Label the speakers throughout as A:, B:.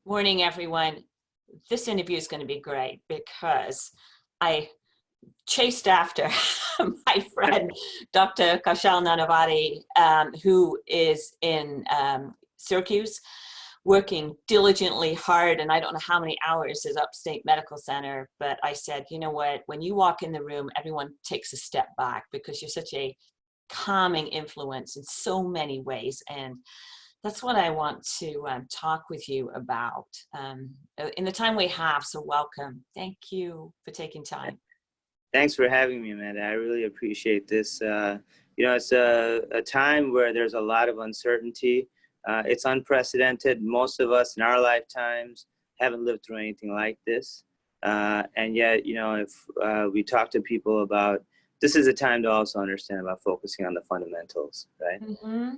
A: Morning, everyone. This interview is going to be great because I chased after my friend, Dr. Kaushal Nanavati, who is in Syracuse, working diligently hard, and I don't know how many hours at Upstate Medical Center, but I said, you know what, when you walk in the room, everyone takes a step back because you're such a calming influence in so many ways. And that's what I want to talk with you about in the time we have. So welcome. Thank you for taking time.
B: Thanks for having me, Amanda. I really appreciate this. It's a time where there's a lot of uncertainty. It's unprecedented. Most of us in our lifetimes haven't lived through anything like this. And yet, if we talk to people about, this is a time to also understand about focusing on the fundamentals, right?
A: Mm-hmm.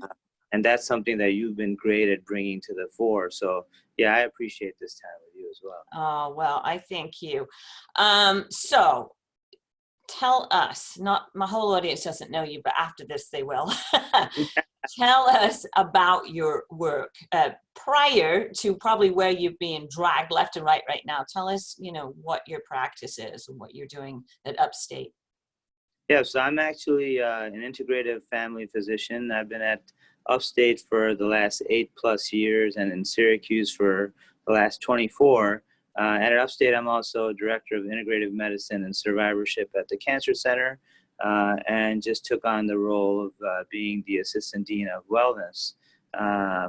B: And that's something that you've been great at bringing to the fore. So yeah, I appreciate this time with you as well.
A: Oh, well, I thank you. So tell us, not my whole audience doesn't know you, but after this they will. Tell us about your work prior to probably where you're being dragged left and right now. Tell us, what your practice is and what you're doing at Upstate.
B: Yeah, so I'm actually an integrative family physician. I've been at Upstate for the last 8+ years and in Syracuse for the last 24. And at Upstate, I'm also Director of Integrative Medicine and Survivorship at the Cancer Center, and just took on the role of being the Assistant Dean of Wellness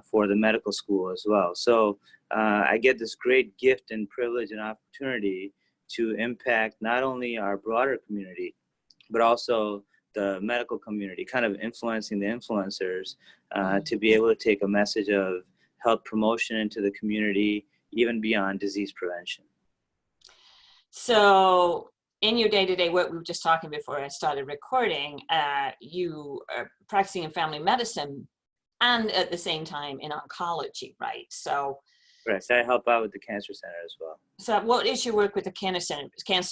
B: for the medical school as well. So I get this great gift and privilege and opportunity to impact not only our broader community, but also the medical community, kind of influencing the influencers to be able to take a message of health promotion into the community, even beyond disease prevention.
A: So in your day-to-day work, we were just talking before I started recording, you are practicing in family medicine and at the same time in oncology, right? So
B: right, so I help out with the Cancer Center as well.
A: So what is your work with the Cancer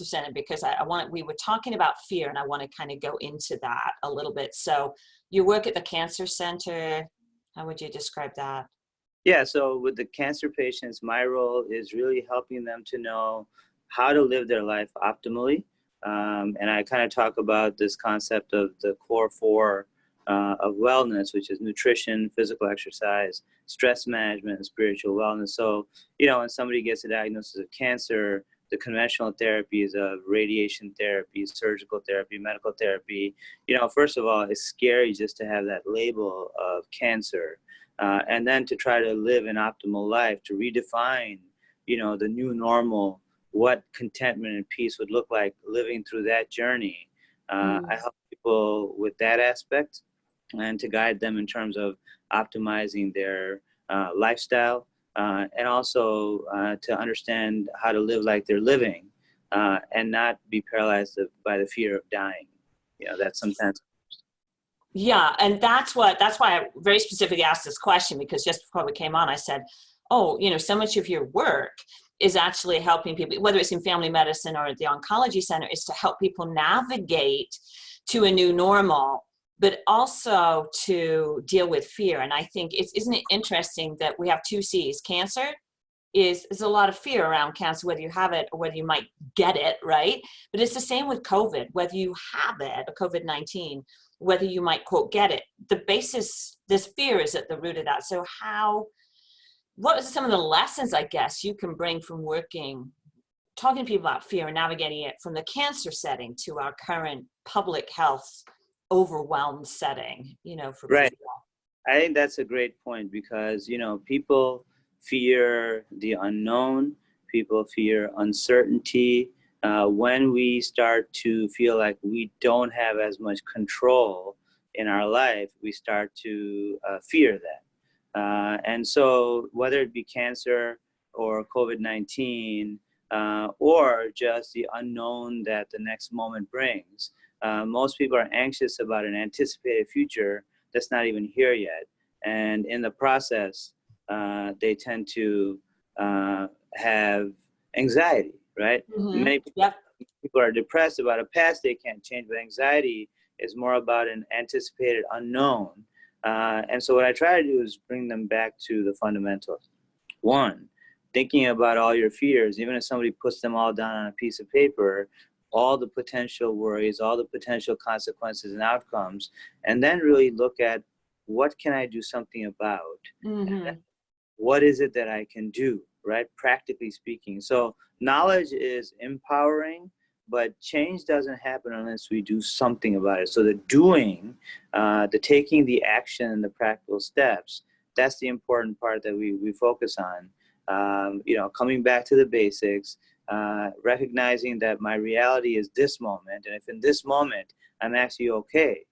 A: Center? Because we were talking about fear, and I want to kind of go into that a little bit. So you work at the Cancer Center. How would you describe that?
B: Yeah, so with the cancer patients, my role is really helping them to know how to live their life optimally. And I kind of talk about this concept of the core four of wellness, which is nutrition, physical exercise, stress management, and spiritual wellness. So, when somebody gets a diagnosis of cancer, the conventional therapies of radiation therapy, surgical therapy, medical therapy, first of all, it's scary just to have that label of cancer. And then to try to live an optimal life, to redefine, the new normal, what contentment and peace would look like living through that journey. I help people with that aspect and to guide them in terms of optimizing their lifestyle and also to understand how to live like they're living and not be paralyzed by the fear of dying. That's sometimes.
A: Yeah, and that's why I very specifically asked this question, because just before we came on, I said, oh, so much of your work is actually helping people, whether it's in family medicine or at the oncology center, is to help people navigate to a new normal, but also to deal with fear. And I think isn't it interesting that we have two C's? Cancer is a lot of fear around cancer, whether you have it or whether you might get it, right? But it's the same with COVID, whether you have it, or COVID-19, whether you might, quote, get it. The basis, this fear is at the root of that. So what are some of the lessons, I guess, you can bring from talking to people about fear and navigating it from the cancer setting to our current public health overwhelmed setting, for
B: right.
A: people?
B: I think that's a great point because, people fear the unknown, people fear uncertainty. When we start to feel like we don't have as much control in our life, we start to fear that. And so whether it be cancer or COVID-19 or just the unknown that the next moment brings, most people are anxious about an anticipated future that's not even here yet. And in the process, they tend to have anxiety, right?
A: Mm-hmm.
B: Many people are depressed about a past they can't change, but anxiety is more about an anticipated unknown. And so what I try to do is bring them back to the fundamentals. One, thinking about all your fears, even if somebody puts them all down on a piece of paper, all the potential worries, all the potential consequences and outcomes, and then really look at what can I do something about?
A: Mm-hmm.
B: What is it that I can do, right? Practically speaking. So knowledge is empowering, but change doesn't happen unless we do something about it. So the doing, the taking the action and the practical steps, that's the important part that we focus on. Coming back to the basics, recognizing that my reality is this moment. And if in this moment I'm actually okay,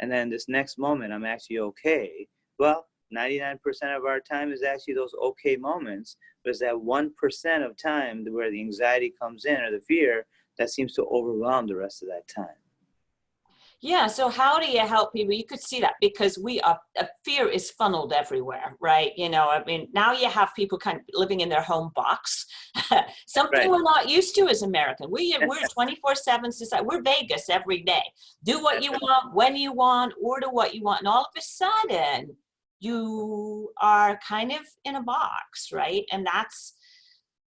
B: and then this next moment I'm actually okay, well, 99% of our time is actually those okay moments. There's that 1% of time where the anxiety comes in or the fear that seems to overwhelm the rest of that time.
A: Yeah. So how do you help people? You could see that because fear is funneled everywhere, right? I mean, now you have people kind of living in their home box, something
B: Right.
A: we're not used to as American. We're 24/7 society. We're Vegas every day. Do what you want, when you want, order what you want. And all of a sudden you are kind of in a box, right? And that's,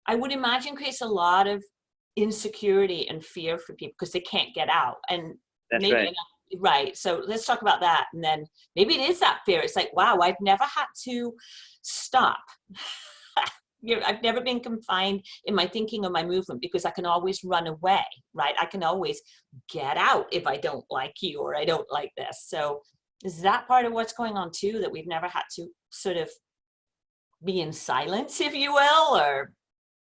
A: I would imagine, creates a lot of insecurity and fear for people because they can't get out. And
B: That's
A: maybe
B: right.
A: right. So let's talk about that. And then maybe it is that fear. It's like, wow, I've never had to stop. I've never been confined in my thinking or my movement because I can always run away, right? I can always get out if I don't like you or I don't like this. So is that part of what's going on too, that we've never had to sort of be in silence, if you will, or?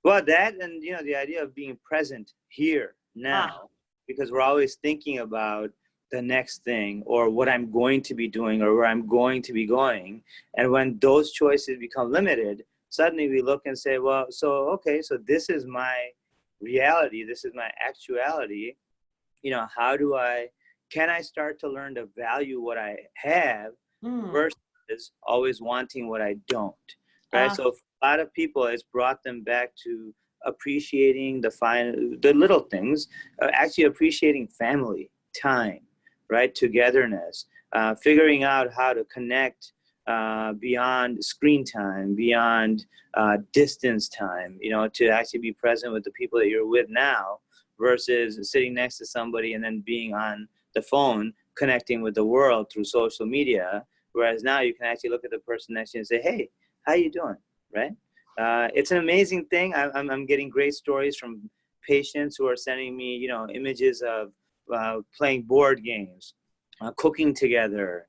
B: Well, that and, the idea of being present here now, because we're always thinking about the next thing or what I'm going to be doing or where I'm going to be going. And when those choices become limited, suddenly we look and say, well, so this is my reality. This is my actuality. Can I start to learn to value what I have versus always wanting what I don't, right? So for a lot of people, it's brought them back to appreciating the little things, actually appreciating family, time, right? Togetherness, figuring out how to connect beyond screen time, beyond distance time, to actually be present with the people that you're with now versus sitting next to somebody and then being on the phone connecting with the world through social media. Whereas now you can actually look at the person next to you and say, hey, how you doing, right? It's an amazing thing. I'm getting great stories from patients who are sending me, images of playing board games, cooking together,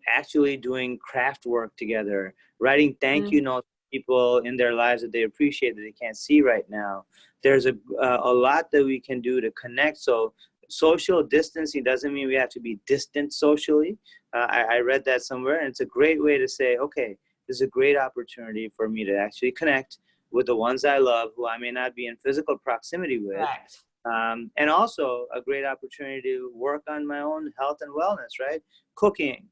B: actually doing craft work together, writing thank you notes to people in their lives that they appreciate that they can't see right now. There's a lot that we can do to connect. So social distancing doesn't mean we have to be distant socially. I read that somewhere, and it's a great way to say, okay, this is a great opportunity for me to actually connect with the ones I love, who I may not be in physical proximity with.
A: Correct.
B: And also a great opportunity to work on my own health and wellness, right? Cooking,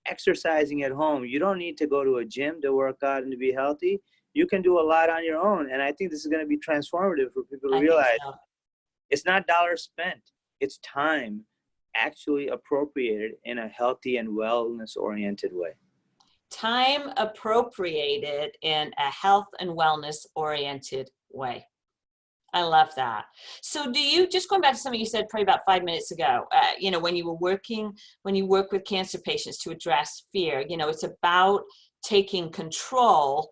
B: exercising at home. You don't need to go to a gym to work out and to be healthy. You can do a lot on your own. And I think this is going to be transformative for people to realize it's not dollars spent. It's time actually appropriated in a healthy and wellness-oriented way.
A: Time appropriated in a health and wellness-oriented way. I love that. So do you, just going back to something you said probably about 5 minutes ago, when you work with cancer patients to address fear, it's about taking control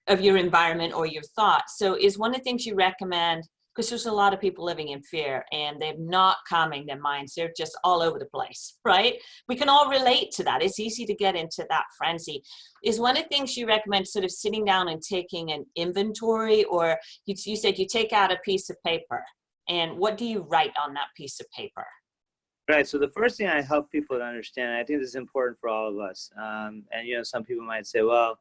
A: of your environment or your thoughts. So is one of the things you recommend, because there's a lot of people living in fear and they're not calming their minds. They're just all over the place, right? We can all relate to that. It's easy to get into that frenzy. Is one of the things you recommend sort of sitting down and taking an inventory, or you said you take out a piece of paper, and what do you write on that piece of paper?
B: Right. So the first thing I help people to understand, I think this is important for all of us. And, some people might say, well,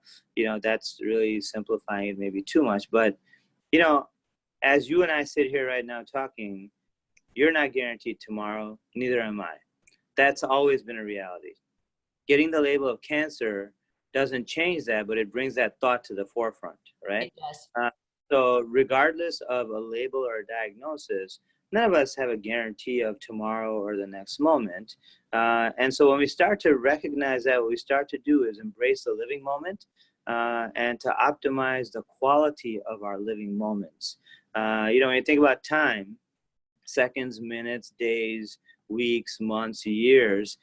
B: that's really simplifying it maybe too much. But, as you and I sit here right now talking, you're not guaranteed tomorrow, neither am I. That's always been a reality. Getting the label of cancer doesn't change that, but it brings that thought to the forefront, right?
A: It does.
B: So regardless of a label or a diagnosis, none of us have a guarantee of tomorrow or the next moment. And so when we start to recognize that, what we start to do is embrace the living moment. and to optimize the quality of our living moments. You know, when you think about time, seconds, minutes, days, weeks, months, years,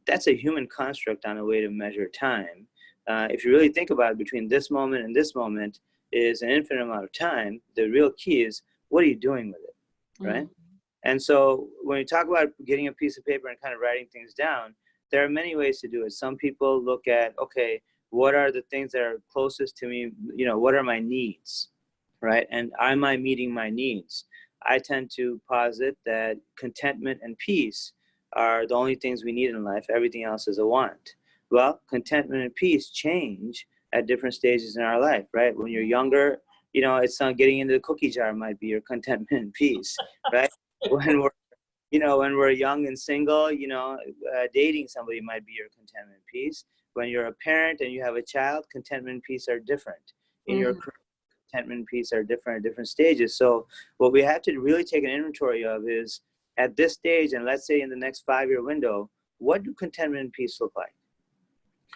B: that's a human construct on a way to measure time. If you really think about it, between this moment and this moment is an infinite amount of time. The real key is, what are you doing with it, right? And so when you talk about getting a piece of paper and kind of writing things down, there are many ways to do it. Some people look at, okay, what are the things that are closest to me? You know, what are my needs, right? And am I meeting my needs? I tend to posit that contentment and peace are the only things we need in life. Everything else is a want. Well, contentment and peace change at different stages in our life, right? When you're younger, you know, it's not getting into the cookie jar might be your contentment and peace, right? When we're, you know, when we're young and single, you know, dating somebody might be your contentment and peace. When you're a parent and you have a child, contentment and peace are different. In your career, contentment and peace are different at different stages. So what we have to really take an inventory of is, at this stage, and let's say in the next 5-year window, what do contentment and peace look like?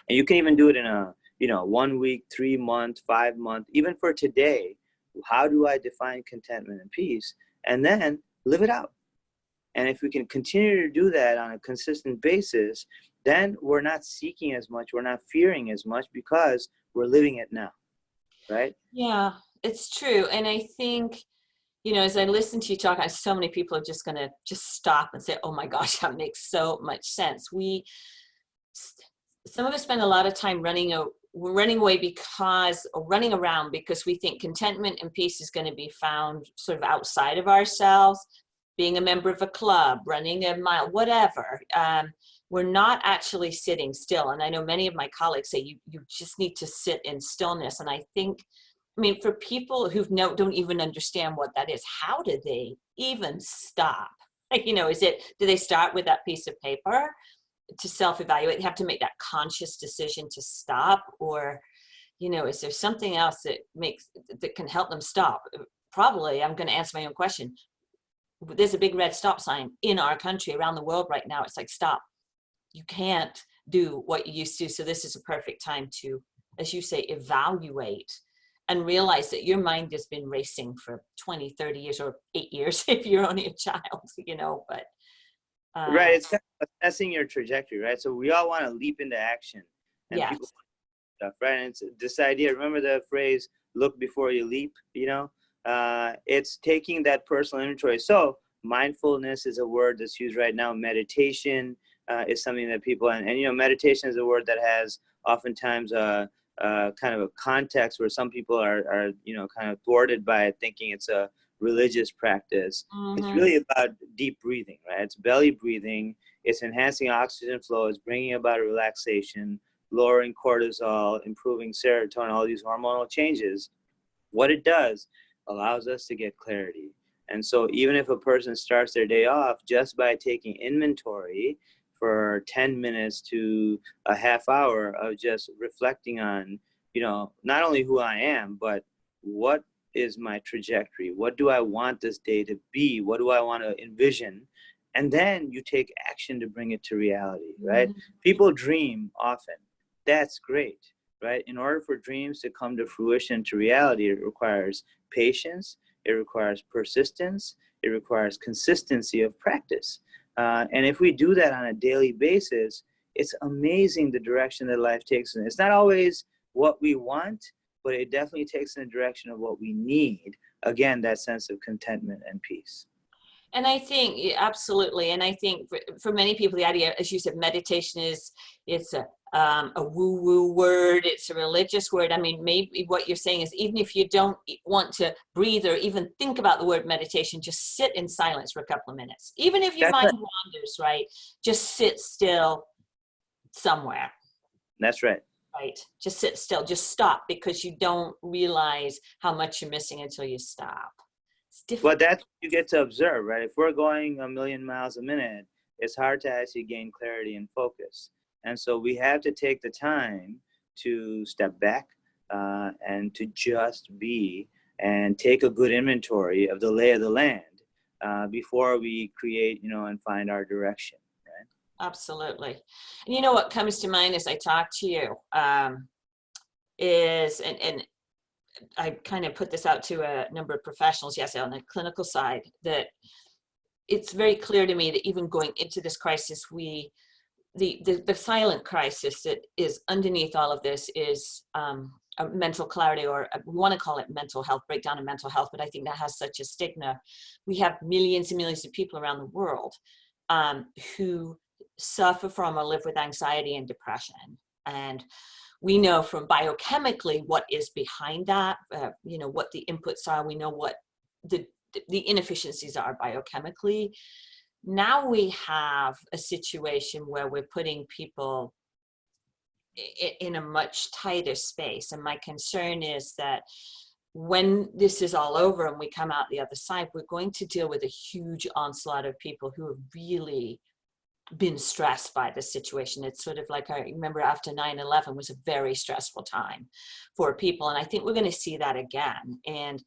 B: And you can even do it in a, you know, 1 week, 3 month, 5 month, even for today. How do I define contentment and peace? And then live it out. And if we can continue to do that on a consistent basis, then we're not seeking as much, we're not fearing as much, because we're living it now, right?
A: Yeah, it's true. And I think, you know, as I listen to you talk, so many people are just going to just stop and say, oh my gosh, that makes so much sense. Some of us spend a lot of time running away because, or running around because we think contentment and peace is going to be found sort of outside of ourselves, being a member of a club, running a mile, whatever. We're not actually sitting still. And I know many of my colleagues say you just need to sit in stillness. And I think, I mean, for people who don't even understand what that is, how do they even stop? Like, you know, do they start with that piece of paper to self-evaluate? They have to make that conscious decision to stop, or, you know, is there something else that can help them stop? Probably, I'm going to answer my own question. There's a big red stop sign in our country, around the world right now. It's like, stop. You can't do what you used to. So this is a perfect time to, as you say, evaluate and realize that your mind has been racing for 20, 30 years, or 8 years if you're only a child, you know, but.
B: Right, it's kind of assessing your trajectory, right? So we all want to leap into action, and
A: Yes.
B: people stuff, right? And it's this idea, remember the phrase, look before you leap, you know? It's taking that personal inventory. So mindfulness is a word that's used right now. Meditation is something that people, and you know, meditation is a word that has oftentimes kind of a context where some people are, you know, kind of thwarted by it, thinking it's a religious practice. It's really about deep breathing, right? It's belly breathing. It's enhancing oxygen flow. It's bringing about a relaxation, lowering cortisol, improving serotonin, all these hormonal changes. What it does, allows us to get clarity. And so even if a person starts their day off just by taking inventory for 10 minutes to a half hour of just reflecting on, you know, not only who I am, but what is my trajectory? What do I want this day to be? What do I want to envision? And then you take action to bring it to reality, right? People dream often. That's great, right? In order for dreams to come to fruition, to reality, it requires patience, it requires persistence, it requires consistency of practice. And if we do that on a daily basis, it's amazing the direction that life takes. And it's not always what we want, but it definitely takes in the direction of what we need. Again, that sense of contentment and peace.
A: And I think, absolutely. And I think for many people, the idea, as you said, meditation it's a woo-woo word. It's a religious word. I mean, maybe what you're saying is, even if you don't want to breathe or even think about the word meditation, just sit in silence for a couple of minutes. Even if your mind wanders, right? Just sit still somewhere.
B: That's right.
A: Right. Just sit still. Just stop, because you don't realize how much you're missing until you stop. It's different.
B: Well, that's what you get to observe, right? If we're going 1,000,000 miles a minute, it's hard to actually gain clarity and focus. And so we have to take the time to step back and to just be, and take a good inventory of the lay of the land before we create, you know, and find our direction.
A: Absolutely. And you know what comes to mind as I talk to you? is, and I kind of put this out to a number of professionals, yes, on the clinical side, that it's very clear to me that even going into this crisis, the silent crisis that is underneath all of this is a mental clarity, or we want to call it mental health, breakdown of mental health, but I think that has such a stigma. We have millions and millions of people around the world who suffer from or live with anxiety and depression. And we know from biochemically what is behind that, what the inputs are. We know what the inefficiencies are biochemically. Now we have a situation where we're putting people in a much tighter space. And my concern is that when this is all over and we come out the other side, we're going to deal with a huge onslaught of people who have really been stressed by the situation. It's sort of like, I remember after 9/11 was a very stressful time for people. And I think we're going to see that again. And,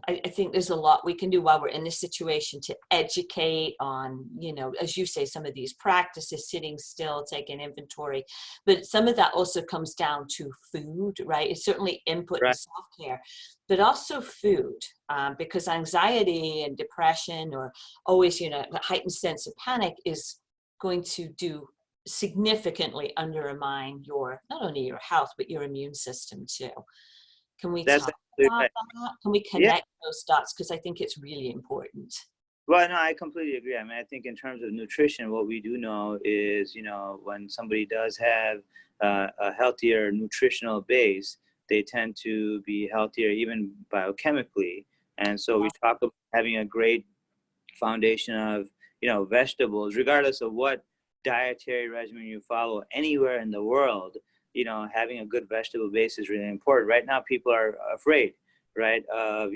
A: I think there's a lot we can do while we're in this situation to educate on, as you say, some of these practices, sitting still, taking inventory. But some of that also comes down to food, right? It's certainly input and self-care, but also food, because anxiety and depression, or always, a heightened sense of panic, is going to do significantly undermine not only your health, but your immune system too. Can we talk about that? Can we connect those dots? Because I think it's really important.
B: Well, no, I completely agree. I mean, I think in terms of nutrition, what we do know is, when somebody does have a healthier nutritional base, they tend to be healthier even biochemically. And so we talk about having a great foundation of, vegetables, regardless of what dietary regimen you follow anywhere in the world. Having a good vegetable base is really important. Right now, people are afraid, right, of,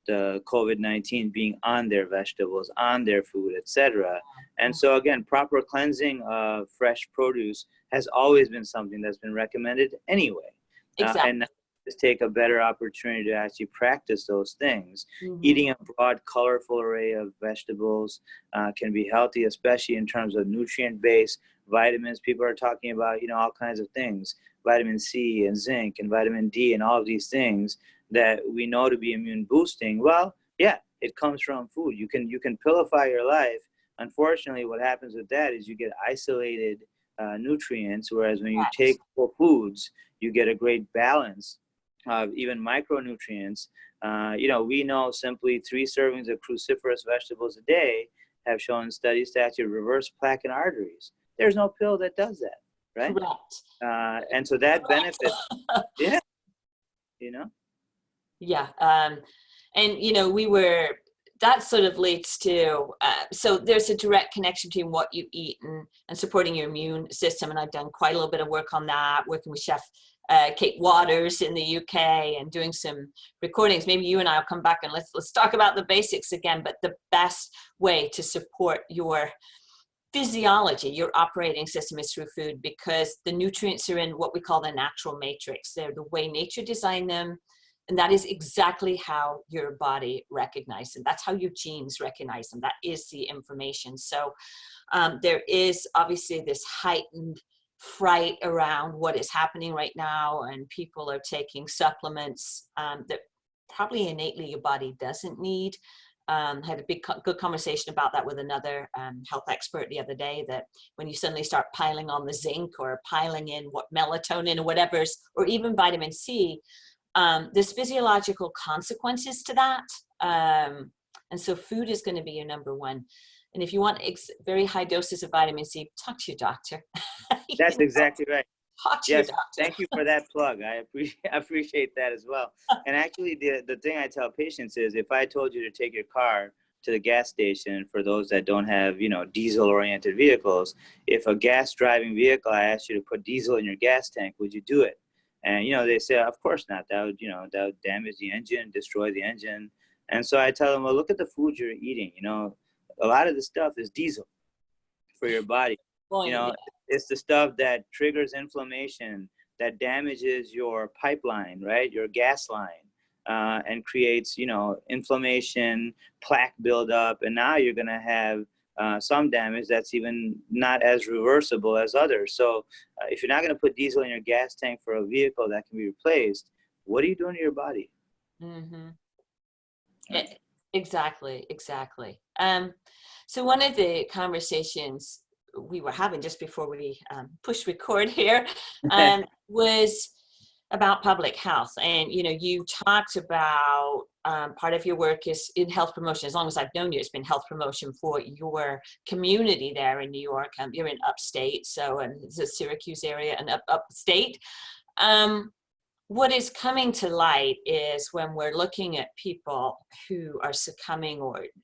B: the COVID-19 being on their vegetables, on their food, etc. And so again, proper cleansing of fresh produce has always been something that's been recommended anyway.
A: Exactly.
B: And just take a better opportunity to actually practice those things. Eating a broad, colorful array of vegetables can be healthy, especially in terms of nutrient base. Vitamins, people are talking about, all kinds of things, vitamin C and zinc and vitamin D and all of these things that we know to be immune boosting. Well, yeah, it comes from food. You can pillify your life. Unfortunately, what happens with that is you get isolated nutrients, whereas when you take whole foods, you get a great balance of even micronutrients. We know simply 3 servings of cruciferous vegetables a day have shown studies to actually reverse plaque in arteries. There's no pill that does that, right?
A: Correct.
B: And so that benefits, Yeah.
A: And, that sort of leads to, so there's a direct connection between what you eat and supporting your immune system. And I've done quite a little bit of work on that, working with Chef Kate Waters in the UK and doing some recordings. Maybe you and I will come back and let's talk about the basics again, but the best way to support your physiology, your operating system, is through food, because the nutrients are in what we call the natural matrix. They're the way nature designed them. And that is exactly how your body recognizes them. That's how your genes recognize them. That is the information. So there is obviously this heightened fright around what is happening right now. And people are taking supplements that probably innately your body doesn't need. Had a good conversation about that with another health expert the other day, that when you suddenly start piling on the zinc or piling in what melatonin or whatever's, or even vitamin C, there's physiological consequences to that. And so food is going to be your number one. And if you want very high doses of vitamin C, talk to your doctor.
B: That's exactly right.
A: Talk to your doctor.
B: Thank you for that plug. I appreciate that as well. And actually, the thing I tell patients is, if I told you to take your car to the gas station, for those that don't have, diesel-oriented vehicles, if a gas-driving vehicle, I asked you to put diesel in your gas tank, would you do it? And, they say, of course not. That would damage the engine, destroy the engine. And so I tell them, well, look at the food you're eating. A lot of the stuff is diesel for your body. It's the stuff that triggers inflammation, that damages your pipeline, right? Your gas line, and creates, inflammation, plaque buildup. And now you're going to have some damage that's even not as reversible as others. So if you're not going to put diesel in your gas tank for a vehicle that can be replaced, what are you doing to your body?
A: Mm-hmm. Exactly, exactly. So one of the conversations we were having just before we pushed record here was about public health. And, you know, you talked about part of your work is in health promotion. As long as I've known you, it's been health promotion for your community there in New York. You're in upstate, so the Syracuse area and upstate. What is coming to light is when we're looking at people who are succumbing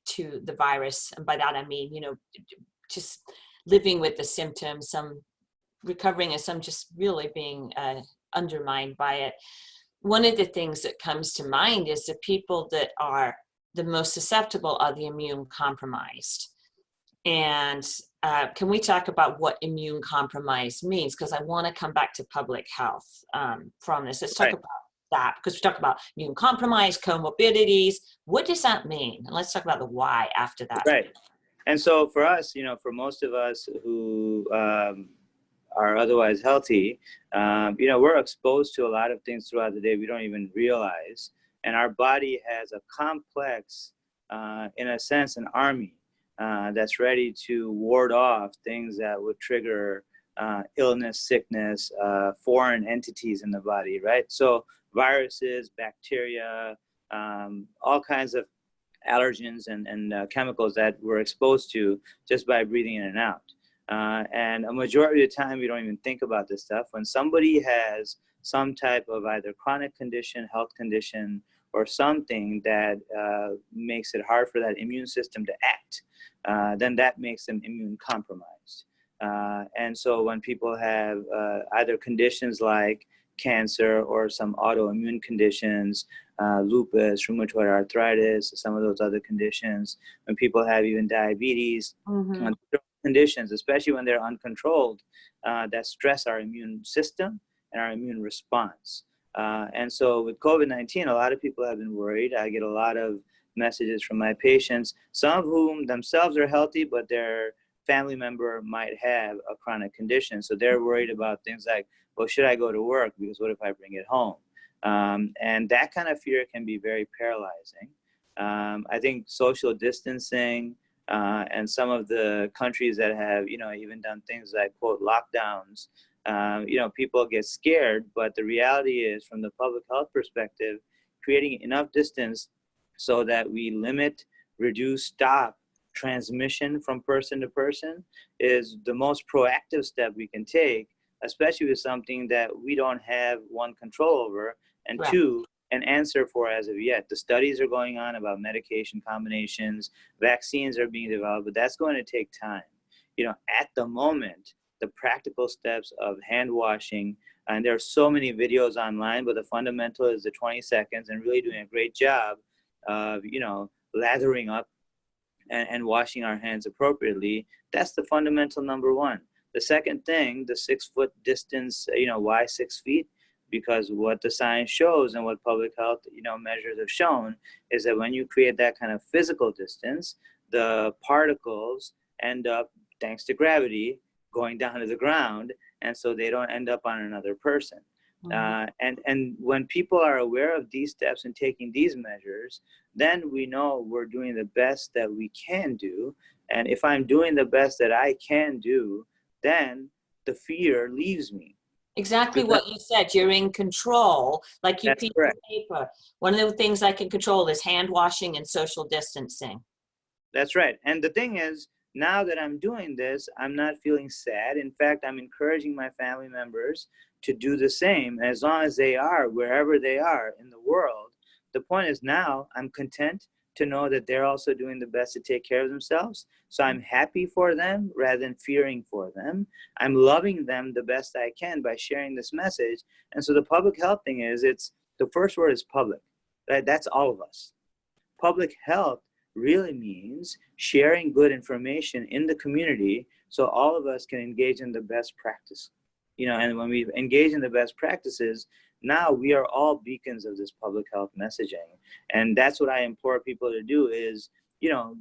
A: to the virus, and by that I mean, you know, just living with the symptoms, some recovering and some just really being undermined by it. One of the things that comes to mind is the people that are the most susceptible are the immune compromised. And can we talk about what immune compromise means? Because I want to come back to public health from this. Let's talk about that, because we talk about immune compromise, comorbidities. What does that mean? And let's talk about the why after that.
B: Right. And so for us, you know, for most of us who are otherwise healthy, you know, we're exposed to a lot of things throughout the day we don't even realize. And our body has a complex, in a sense, an army that's ready to ward off things that would trigger illness, sickness, foreign entities in the body, right? So viruses, bacteria, all kinds of allergens and chemicals that we're exposed to just by breathing in and out. And a majority of the time, we don't even think about this stuff. When somebody has some type of either chronic condition, health condition, or something that makes it hard for that immune system to act, then that makes them immune compromised. And so when people have either conditions like cancer or some autoimmune conditions, lupus, rheumatoid arthritis, some of those other conditions, when people have even diabetes, conditions, especially when they're uncontrolled, that stress our immune system and our immune response. And so with COVID-19, a lot of people have been worried. I get a lot of messages from my patients, some of whom themselves are healthy, but their family member might have a chronic condition. So they're worried about things like, well, should I go to work? Because what if I bring it home? And that kind of fear can be very paralyzing. I think social distancing and some of the countries that have, you know, even done things like, quote, lockdowns, you know, people get scared. But the reality is, from the public health perspective, creating enough distance so that we limit, reduce, stop transmission from person to person is the most proactive step we can take, especially with something that we don't have, one, control over, and two, an answer for as of yet. The studies are going on about medication combinations, vaccines are being developed, but that's going to take time. You know, at the moment, the practical steps of hand washing, and there are so many videos online, but the fundamental is the 20 seconds and really doing a great job of, you know, lathering up and washing our hands appropriately. That's the fundamental number one. The second thing, the 6 foot distance, you know, why 6 feet? Because what the science shows and what public health, you know, measures have shown is that when you create that kind of physical distance, the particles end up, thanks to gravity, going down to the ground, and so they don't end up on another person. And when people are aware of these steps and taking these measures, then we know we're doing the best that we can do. And if I'm doing the best that I can do, then the fear leaves me.
A: Exactly what you said. You're in control, like you piece of paper. One of the things I can control is hand washing and social distancing.
B: That's right. And the thing is, now that I'm doing this, I'm not feeling sad. In fact, I'm encouraging my family members to do the same, as long as they are, wherever they are in the world. The point is, now I'm content to know that they're also doing the best to take care of themselves. So I'm happy for them rather than fearing for them. I'm loving them the best I can by sharing this message. And so the public health thing is, it's the first word is public, right? That's all of us. Public health really means sharing good information in the community so all of us can engage in the best practice. You know, and when we engage in the best practices, now we are all beacons of this public health messaging. And that's what I implore people to do is,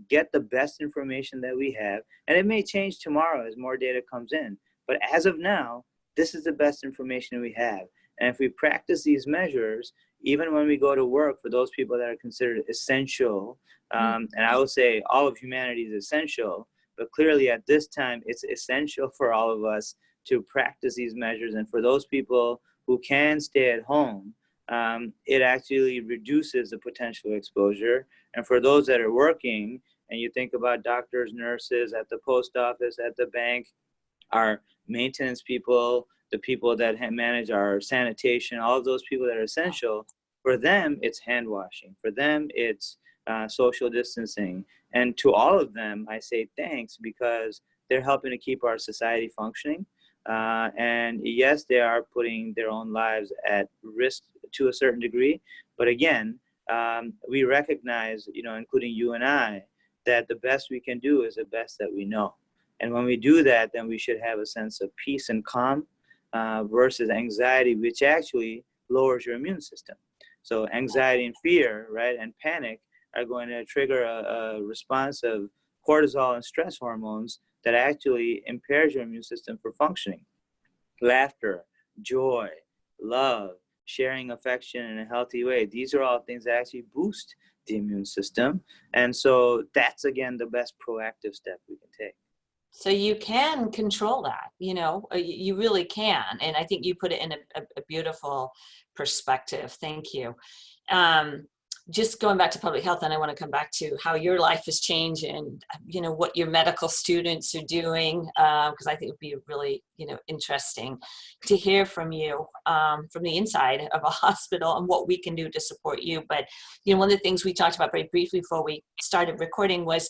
B: get the best information that we have. And it may change tomorrow as more data comes in. But as of now, this is the best information we have. And if we practice these measures, even when we go to work, for those people that are considered essential, and I will say all of humanity is essential, but clearly at this time, it's essential for all of us to practice these measures. And for those people who can stay at home, it actually reduces the potential exposure. And for those that are working, and you think about doctors, nurses at the post office, at the bank, our maintenance people, the people that manage our sanitation, all of those people that are essential, for them, it's hand washing. For them, it's social distancing. And to all of them, I say thanks, because they're helping to keep our society functioning. And yes, they are putting their own lives at risk to a certain degree. But again, we recognize, including you and I, that the best we can do is the best that we know. And when we do that, then we should have a sense of peace and calm versus anxiety, which actually lowers your immune system. So anxiety and fear, right, and panic are going to trigger a response of cortisol and stress hormones that actually impairs your immune system for functioning. Laughter, joy, love, sharing affection in a healthy way, these are all things that actually boost the immune system. And so that's, again, the best proactive step we can take.
A: So you can control that, you really can. And I think you put it in a beautiful perspective. Thank you. Just going back to public health, and I want to come back to how your life has changed and, what your medical students are doing, because I think it would be really, interesting to hear from you from the inside of a hospital and what we can do to support you. But, one of the things we talked about very briefly before we started recording was,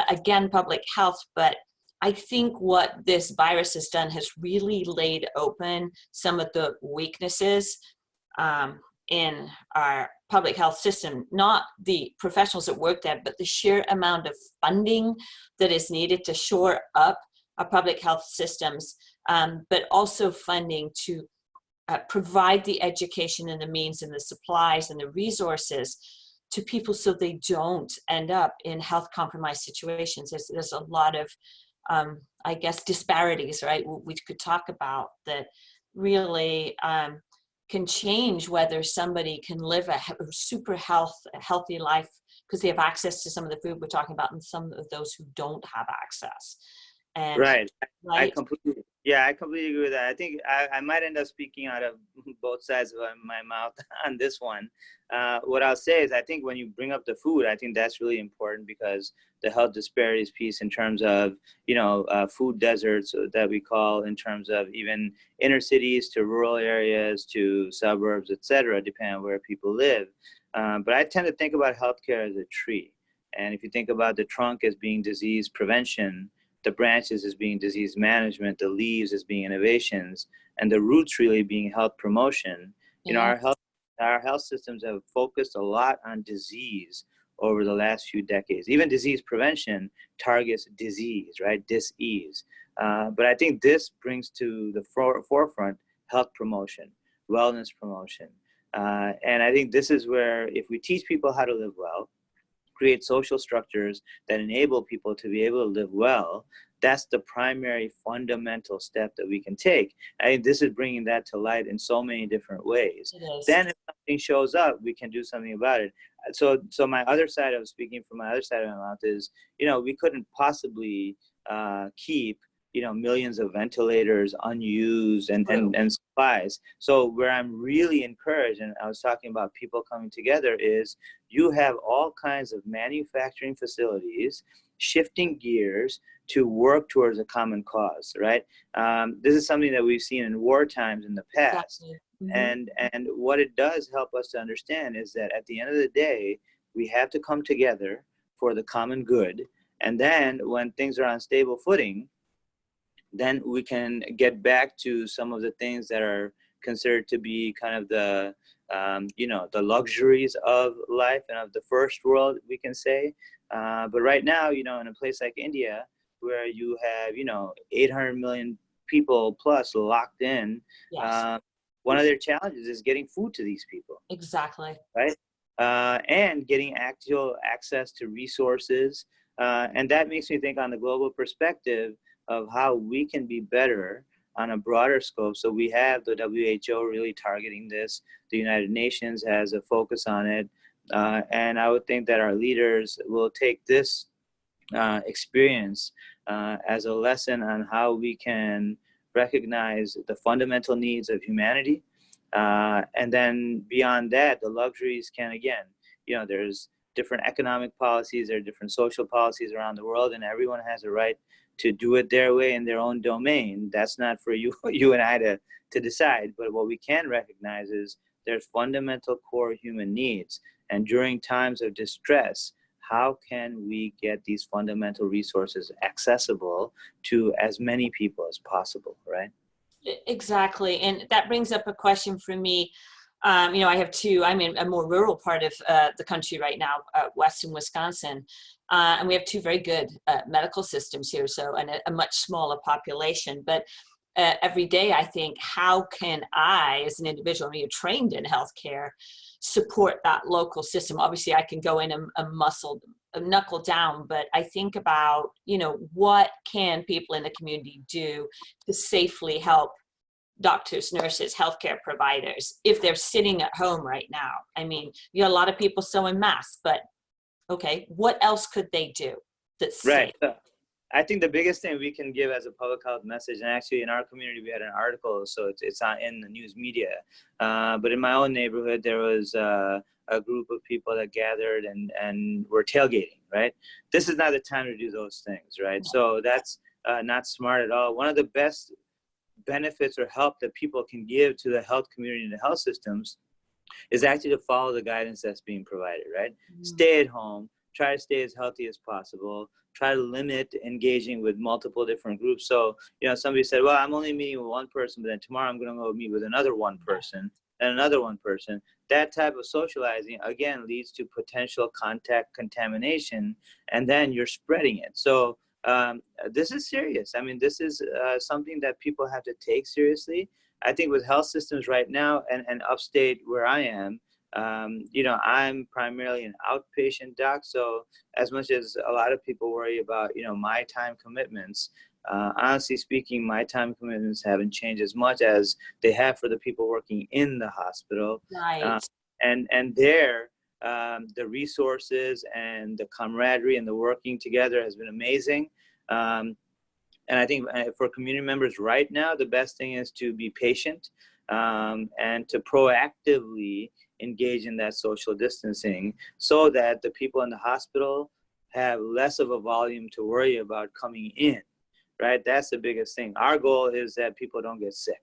A: again, public health. But I think what this virus has done has really laid open some of the weaknesses in our public health system, not the professionals that work there, but the sheer amount of funding that is needed to shore up our public health systems, but also funding to provide the education and the means and the supplies and the resources to people so they don't end up in health compromised situations. There's a lot of, I guess, disparities, right, we could talk about that really can change whether somebody can live a super healthy life because they have access to some of the food we're talking about, and some of those who don't have access. And,
B: right.
A: right?
B: I completely agree with that. I think I might end up speaking out of both sides of my mouth on this one. What I'll say is, I think when you bring up the food, I think that's really important, because the health disparities piece in terms of, food deserts that we call, in terms of even inner cities to rural areas to suburbs, et cetera, depending on where people live. But I tend to think about healthcare as a tree. And if you think about the trunk as being disease prevention, the branches as being disease management, the leaves as being innovations, and the roots really being health promotion.
A: Yeah.
B: Our health systems have focused a lot on disease over the last few decades. Even disease prevention targets disease, right? Dis-ease. But I think this brings to the forefront health promotion, wellness promotion. And I think this is where, if we teach people how to live well, create social structures that enable people to be able to live well, that's the primary fundamental step that we can take. I think this is bringing that to light in so many different ways. Then if something shows up, we can do something about it. So my other side of speaking from my other side of my mouth is, we couldn't possibly keep, millions of ventilators unused and supplies. So where I'm really encouraged, and I was talking about people coming together, is you have all kinds of manufacturing facilities shifting gears to work towards a common cause, right? This is something that we've seen in war times in the past.
A: Exactly. Mm-hmm.
B: And what it does help us to understand is that at the end of the day, we have to come together for the common good. And then when things are on stable footing, then we can get back to some of the things that are considered to be kind of the, the luxuries of life and of the first world, we can say. But right now, in a place like India, where you have, 800 million people plus locked in,
A: Yes.
B: one of their challenges is getting food to these people.
A: Exactly.
B: Right? and getting actual access to resources. And that makes me think on the global perspective of how we can be better on a broader scope. So we have the WHO really targeting this. The United Nations has a focus on it. And I would think that our leaders will take this experience as a lesson on how we can recognize the fundamental needs of humanity. And then beyond that, the luxuries can, again, there's different economic policies, there are different social policies around the world, and everyone has a right to do it their way in their own domain. That's not for you and I to decide. But what we can recognize is there's fundamental core human needs. And during times of distress, how can we get these fundamental resources accessible to as many people as possible, right?
A: Exactly. And that brings up a question for me. I have two. I'm in a more rural part of the country right now, western Wisconsin, and we have two very good medical systems here, and a much smaller population. But every day I think, how can I, as an individual, you're trained in healthcare, support that local system? Obviously, I can go in and knuckle down, but I think about, what can people in the community do to safely help doctors, nurses, healthcare providers, if they're sitting at home right now? I mean, you got a lot of people sewing masks, but okay, what else could they do that's
B: right?
A: safe?
B: I think the biggest thing we can give as a public health message, and actually in our community we had an article, so it's not in the news media, but in my own neighborhood there was a group of people that gathered and were tailgating, right? This is not the time to do those things, right? So that's not smart at all. One of the best benefits or help that people can give to the health community and the health systems is actually to follow the guidance that's being provided, right? Stay at home, try to stay as healthy as possible, try to limit engaging with multiple different groups. So, somebody said, well, I'm only meeting with one person, but then tomorrow I'm going to go meet with another one person and another one person. That type of socializing, again, leads to potential contact contamination, and then you're spreading it. So this is serious. I mean, this is something that people have to take seriously. I think with health systems right now and upstate where I am, I'm primarily an outpatient doc. So as much as a lot of people worry about, my time commitments, honestly speaking, my time commitments haven't changed as much as they have for the people working in the hospital.
A: Right.
B: And there, the resources and the camaraderie and the working together has been amazing. And I think for community members right now, the best thing is to be patient and to proactively engage in that social distancing so that the people in the hospital have less of a volume to worry about coming in, right? That's the biggest thing. Our goal is that people don't get sick.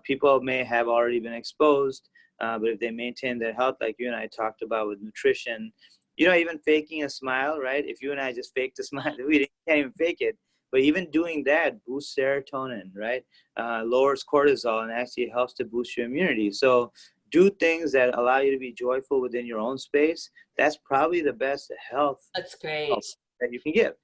B: People may have already been exposed, but if they maintain their health, like you and I talked about with nutrition, even faking a smile, right? If you and I just faked a smile, we can't even fake it. But even doing that boosts serotonin, right? Lowers cortisol and actually helps to boost your immunity. So do things that allow you to be joyful within your own space. That's probably the best health.
A: That's great.
B: That you can give.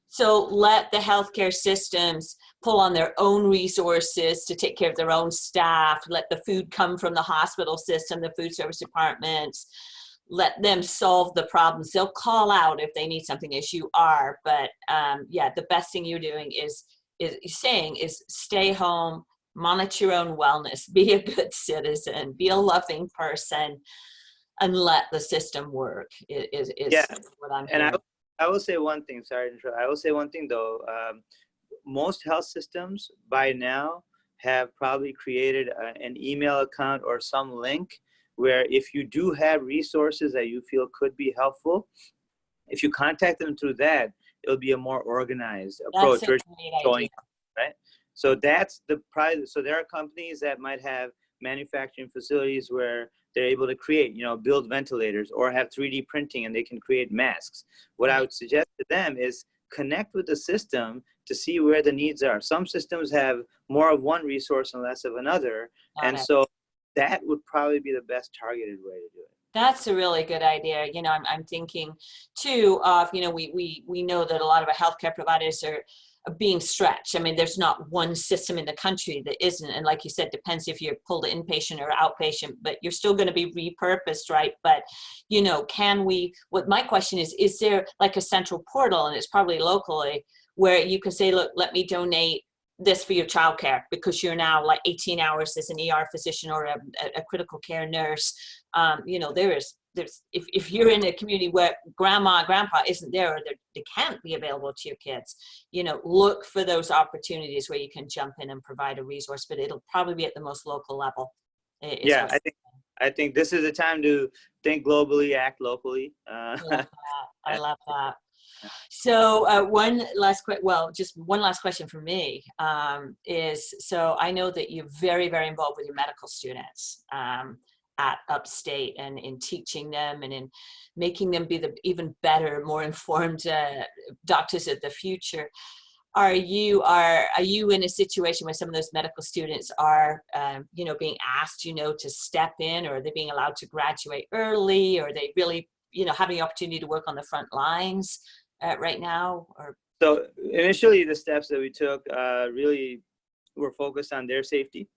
A: So let the healthcare systems pull on their own resources to take care of their own staff. Let the food come from the hospital system, the food service departments. Let them solve the problems. They'll call out if they need something, as you are. But the best thing you're doing is stay home, monitor your own wellness, be a good citizen, be a loving person, and let the system work. Is what I'm hearing.
B: And I will say one thing. Sorry to interrupt. I will say one thing though. Most health systems by now have probably created an email account or some link where if you do have resources that you feel could be helpful, if you contact them through that, it'll be a more organized approach.
A: That's a great idea.
B: Right? So that's so there are companies that might have manufacturing facilities where they're able to create, build ventilators or have 3D printing and they can create masks. What I would suggest to them is connect with the system to see where the needs are. Some systems have more of one resource and less of another. So that would probably be the best targeted way to do it.
A: That's a really good idea. I'm thinking too of, we know that a lot of our healthcare providers are being stretched. I mean, there's not one system in the country that isn't. And like you said, depends if you're pulled inpatient or outpatient, but you're still going to be repurposed, right? But, you know, what my question is there like a central portal, and it's probably locally, where you can say, look, let me donate this for your childcare because you're now like 18 hours as an ER physician or a critical care nurse. You know, there's if you're in a community where grandma and grandpa isn't there, or they can't be available to your kids, you know, look for those opportunities where you can jump in and provide a resource, but it'll probably be at the most local level.
B: Yeah, I think this is the time to think globally, act locally.
A: I love that. So one last question for me is, so I know that you're very, very involved with your medical students at Upstate, and in teaching them and in making them be the even better, more informed doctors of the future. Are you in a situation where some of those medical students are, you know, being asked, you know, to step in, or are they being allowed to graduate early, or are they really, you know, having the opportunity to work on the front lines right now? Or
B: so initially, the steps that we took really were focused on their safety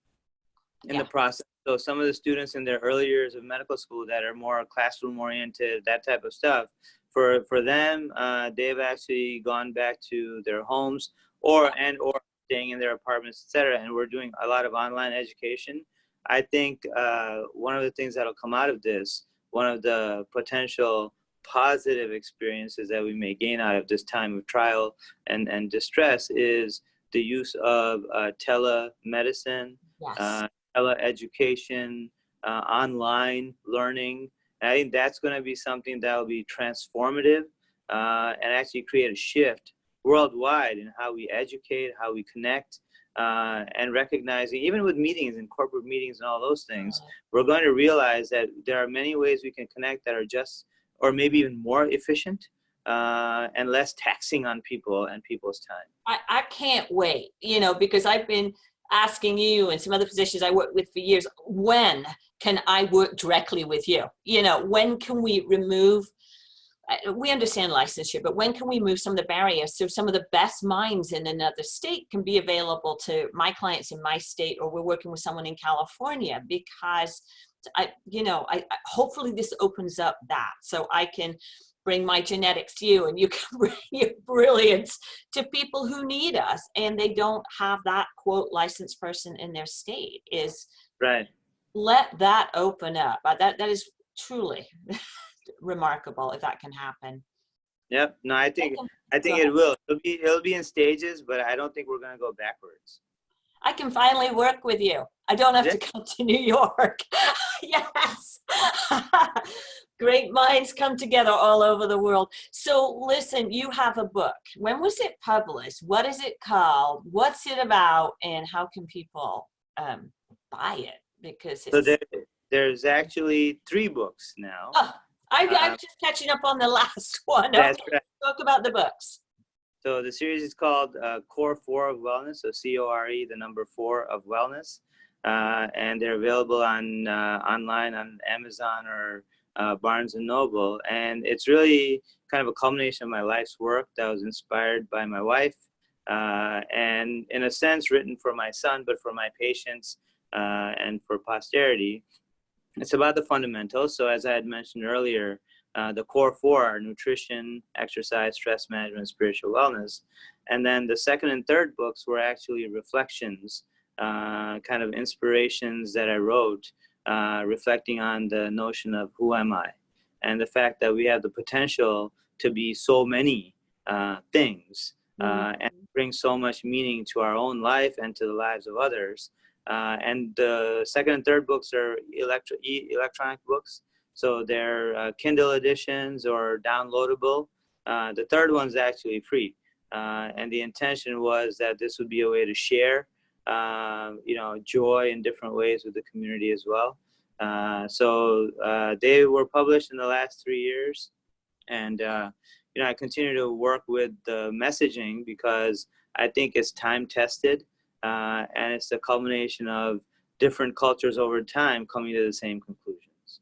B: in the process. So some of the students in their early years of medical school that are more classroom oriented, that type of stuff, for them, they've actually gone back to their homes or staying in their apartments, etc. And we're doing a lot of online education. I think one of the things that'll come out of this, one of the potential positive experiences that we may gain out of this time of trial and distress is the use of telemedicine, teleeducation, online learning. And I think that's going to be something that will be transformative and actually create a shift worldwide in how we educate, how we connect, and recognizing, even with meetings and corporate meetings and all those things, we're going to realize that there are many ways we can connect that are just, or maybe even more efficient and less taxing on people and people's time.
A: I can't wait, you know, because I've been asking you and some other physicians I work with for years, when can I work directly with you? You know, when can we remove, we understand licensure, but when can we move some of the barriers so some of the best minds in another state can be available to my clients in my state, or we're working with someone in California? Because hopefully this opens up that, so I can bring my genetics to you and you can bring your brilliance to people who need us and they don't have that quote licensed person in their state. Is
B: right.
A: Let that open up. That is truly remarkable if that can happen.
B: Yep. No, I think it will. It'll be in stages, but I don't think we're going to go backwards.
A: I can finally work with you. I don't have to come to New York. Yes. Great minds come together all over the world. So listen, you have a book. When was it published? What is it called? What's it about? And how can people buy it? Because it's...
B: So there's actually 3 books now.
A: Oh, I'm just catching up on the last one.
B: That's
A: Okay,
B: right.
A: Talk about the books.
B: So the series is called Core 4 of Wellness, so CORE, the number 4 of Wellness. And they're available on online on Amazon or Barnes & Noble. And it's really kind of a culmination of my life's work that was inspired by my wife. And in a sense, written for my son, but for my patients and for posterity. It's about the fundamentals. So as I had mentioned earlier, the core 4 are nutrition, exercise, stress management, spiritual wellness. And then the second and third books were actually reflections, kind of inspirations that I wrote, reflecting on the notion of who am I, and the fact that we have the potential to be so many things and bring so much meaning to our own life and to the lives of others. And the second and third books are electronic books. So they're Kindle editions or downloadable. The third one's actually free. And the intention was that this would be a way to share, joy in different ways with the community as well. So they were published in the last 3 years. And, I continue to work with the messaging because I think it's time tested. And it's the culmination of different cultures over time coming to the same conclusions.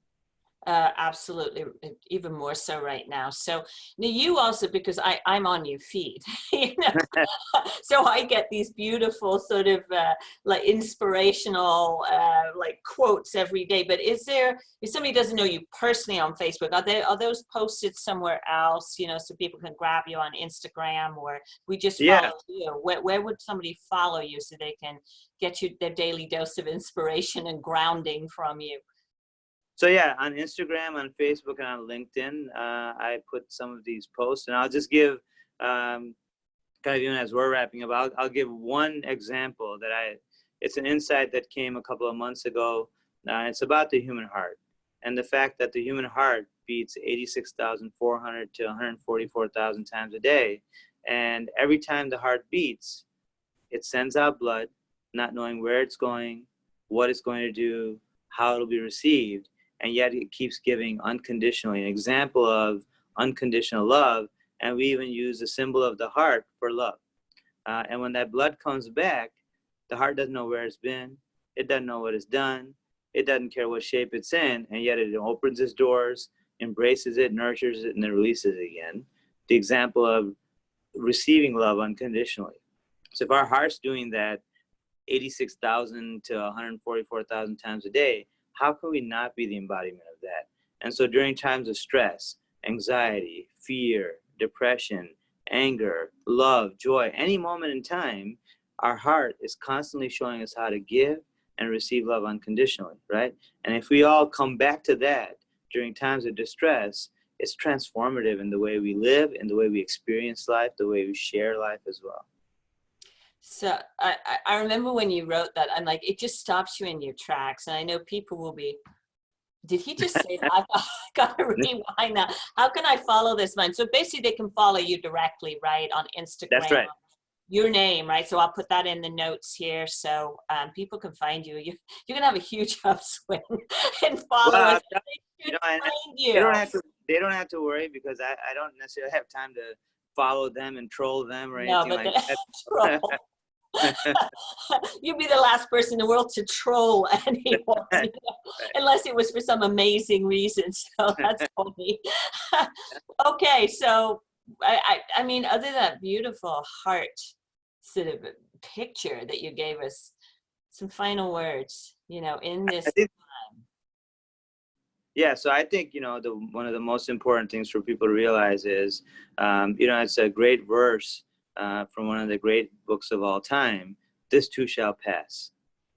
A: Absolutely, even more so right now. So now you also, because I'm on your feed, you know, so I get these beautiful sort of like inspirational like quotes every day. But is there, if somebody doesn't know you personally on Facebook, are those posted somewhere else, you know, so people can grab you on Instagram, or we just
B: Yeah.
A: follow you? Where would somebody follow you so they can get you their daily dose of inspiration and grounding from you?
B: So yeah, on Instagram, on Facebook, and on LinkedIn, I put some of these posts, and I'll just give, kind of even as we're wrapping up, I'll give one example it's an insight that came a couple of months ago. It's about the human heart, and the fact that the human heart beats 86,400 to 144,000 times a day. And every time the heart beats, it sends out blood, not knowing where it's going, what it's going to do, how it'll be received. And yet it keeps giving unconditionally, an example of unconditional love. And we even use the symbol of the heart for love. And when that blood comes back, the heart doesn't know where it's been. It doesn't know what it's done. It doesn't care what shape it's in. And yet it opens its doors, embraces it, nurtures it, and then releases it again. The example of receiving love unconditionally. So if our heart's doing that 86,000 to 144,000 times a day, how can we not be the embodiment of that? And so during times of stress, anxiety, fear, depression, anger, love, joy, any moment in time, our heart is constantly showing us how to give and receive love unconditionally, right? And if we all come back to that during times of distress, it's transformative in the way we live, in the way we experience life, the way we share life as well.
A: So I remember when you wrote that, I'm like, it just stops you in your tracks. And I know people will be, did he just say that? I gotta rewind that. How can I follow this man? So basically they can follow you directly, right, on Instagram.
B: That's right.
A: Your name, right? So I'll put that in the notes here, so people can find you. You're gonna have a huge upswing and followers.
B: Well, you know, they don't have to worry, because I don't necessarily have time to follow them and troll them or anything like that.
A: Troll. You'd be the last person in the world to troll anyone, you know, unless it was for some amazing reason. So that's funny. Okay, so I mean, other than that beautiful heart sort of picture that you gave us, some final words, you know, in this time.
B: Yeah, so I think, you know, one of the most important things for people to realize is, you know, it's a great verse from one of the great books of all time. This too shall pass,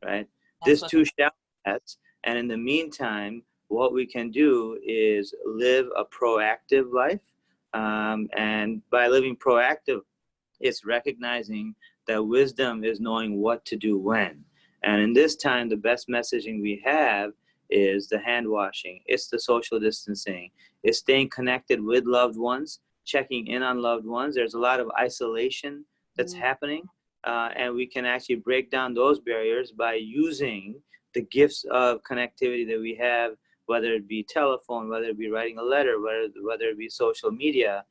B: right? This too shall pass. And in the meantime, what we can do is live a proactive life. And by living proactive, it's recognizing that wisdom is knowing what to do when. And in this time, the best messaging we have is the hand washing, it's the social distancing, it's staying connected with loved ones, checking in on loved ones. There's a lot of isolation that's happening, and we can actually break down those barriers by using the gifts of connectivity that we have, whether it be telephone, whether it be writing a letter, whether it be social media,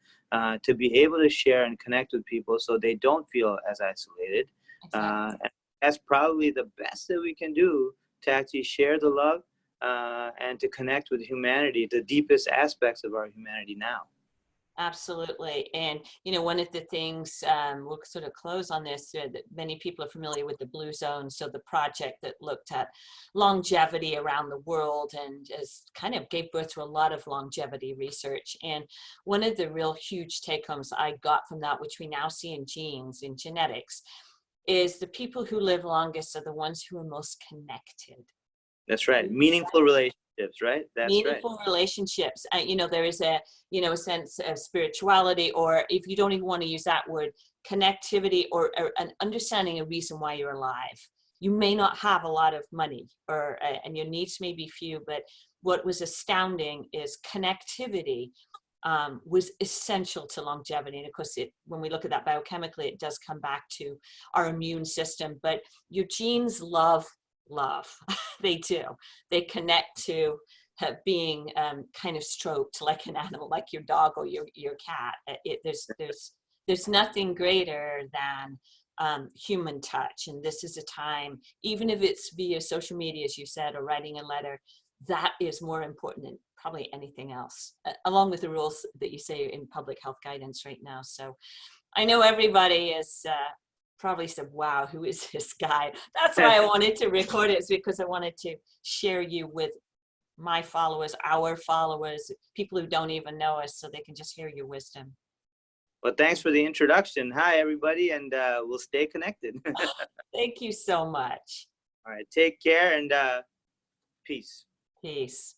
B: to be able to share and connect with people so they don't feel as isolated. And that's probably the best that we can do to actually share the love and to connect with humanity, the deepest aspects of our humanity now.
A: Absolutely. And, you know, one of the things, we'll sort of close on this, that many people are familiar with the Blue Zone. So the project that looked at longevity around the world and has kind of gave birth to a lot of longevity research. And one of the real huge take homes I got from that, which we now see in genes, in genetics, is the people who live longest are the ones who are most connected.
B: That's right. Meaningful relationships, right? That's
A: meaningful relationships. You know, there is a, you know, a sense of spirituality, or if you don't even want to use that word, connectivity, or an understanding a reason why you're alive. You may not have a lot of money, or and your needs may be few, but what was astounding is connectivity was essential to longevity. And of course, when we look at that biochemically, it does come back to our immune system. But your genes love. They do. They connect to being kind of stroked like an animal, like your dog or your cat. There's nothing greater than human touch. And this is a time, even if it's via social media, as you said, or writing a letter, that is more important than probably anything else, along with the rules that you say in public health guidance right now. So I know everybody is probably said, wow, who is this guy? That's why I wanted to record it, is because I wanted to share you with my followers, our followers, people who don't even know us, so they can just hear your wisdom.
B: Well, thanks for the introduction. Hi, everybody, and we'll stay connected.
A: Thank you so much.
B: All right, take care and peace.
A: Peace.